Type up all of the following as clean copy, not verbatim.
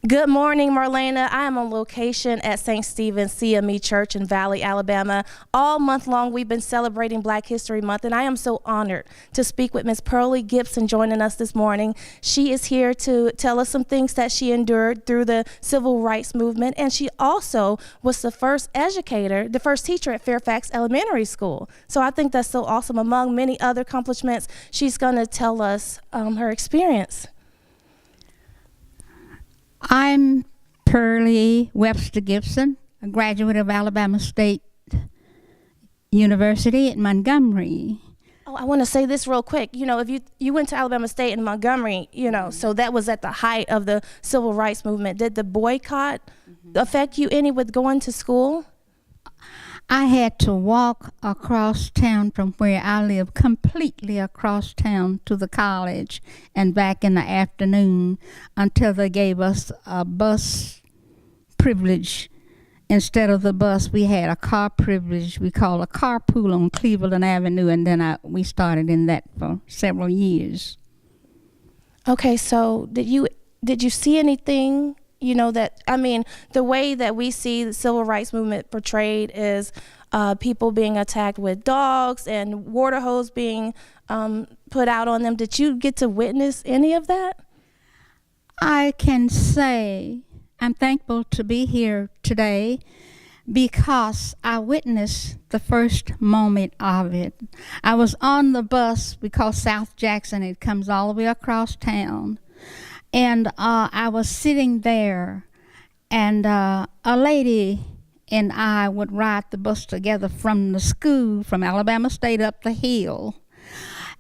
Good morning, Marlena. I am on location at St. Stephen's CME Church in Valley, Alabama. All month long, we've been celebrating Black History Month, and I am so honored to speak with Ms. Pearlie Gibson joining us this morning. She is here to tell us some things that she endured through the civil rights movement, and she also was the first educator, the first teacher at Fairfax Elementary School. So I think that's so awesome. Among many other accomplishments, she's going to tell us her experience. I'm Pearlie Webster Gibson, a graduate of Alabama State University at Montgomery. Oh, I want to say this real quick. You know, if you went to Alabama State in Montgomery, so that was at the height of the civil rights movement. Did the boycott affect you any with going to school? I had to walk across town from where I live, completely across town to the college and back in the afternoon until they gave us a bus privilege. Instead of the bus, we had a car privilege we call a carpool on Cleveland Avenue, and then we started in that for several years. Okay, so did you see anything? The way that we see the civil rights movement portrayed is people being attacked with dogs and water hose being put out on them. Did you get to witness any of that? I can say I'm thankful to be here today because I witnessed the first moment of it. I was on the bus we call South Jackson. It comes all the way across town. And I was sitting there, and a lady and I would ride the bus together from the school, from Alabama State up the hill.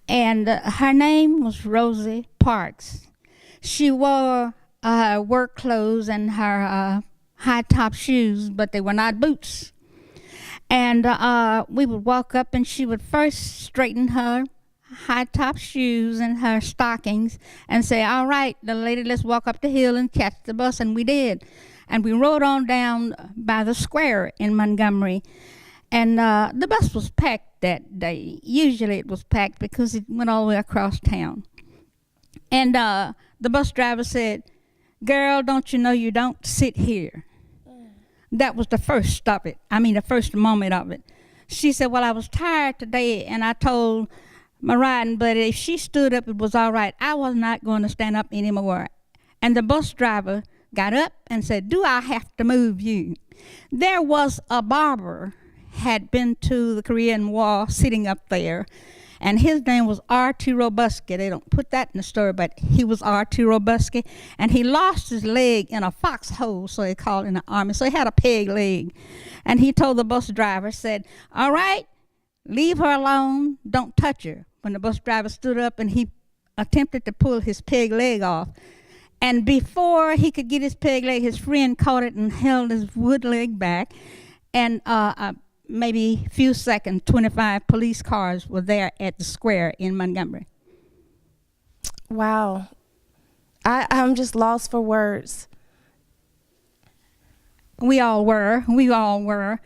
And her name was Rosie Parks. She wore her work clothes and her high-top shoes, but they were not boots. And we would walk up, and she would first straighten her high-top shoes and her stockings and say, "All right, little lady, let's walk up the hill and catch the bus." And we did. And we rode on down by the square in Montgomery. And the bus was packed that day. Usually it was packed because it went all the way across town. And the bus driver said, "Girl, don't you know you don't sit here?" That was the first of it. The first moment of it. She said, "Well, I was tired today, and I told my riding buddy if she stood up, it was all right. I was not going to stand up anymore." And the bus driver got up and said, "Do I have to move you?" There was a barber had been to the Korean War sitting up there, and his name was R.T. Robusky. They don't put that in the story, but he was R.T. Robusky, and he lost his leg in a foxhole, so they called it in the army. So he had a peg leg, and he told the bus driver, said, "All right, leave her alone, don't touch her." When the bus driver stood up and he attempted to pull his peg leg off, and before he could get his peg leg, his friend caught it and held his wood leg back, and maybe a few seconds, 25 police cars were there at the square in Montgomery. Wow. I'm just lost for words. We all were.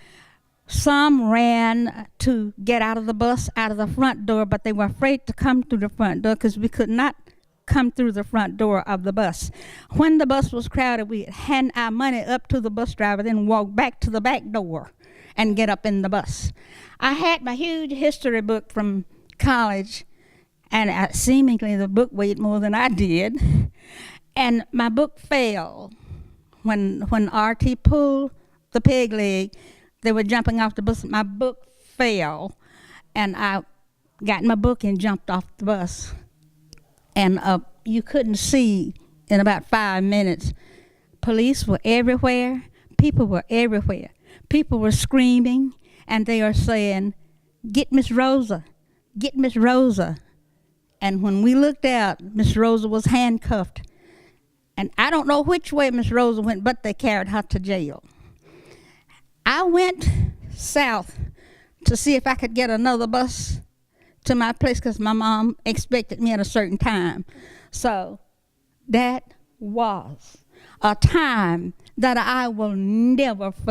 Some ran to get out of the bus, out of the front door, but they were afraid to come through the front door because we could not come through the front door of the bus. When the bus was crowded, we'd hand our money up to the bus driver, then walk back to the back door and get up in the bus. I had my huge history book from college, and seemingly the book weighed more than I did, and my book fell. When R.T. pulled the peg leg, they were jumping off the bus. My book fell, and I got my book and jumped off the bus. And you couldn't see in about 5 minutes. Police were everywhere. People were everywhere. People were screaming, and they are saying, "Get Miss Rosa, get Miss Rosa." And when we looked out, Miss Rosa was handcuffed. And I don't know which way Miss Rosa went, but they carried her to jail. I went south to see if I could get another bus to my place because my mom expected me at a certain time. So that was a time that I will never forget.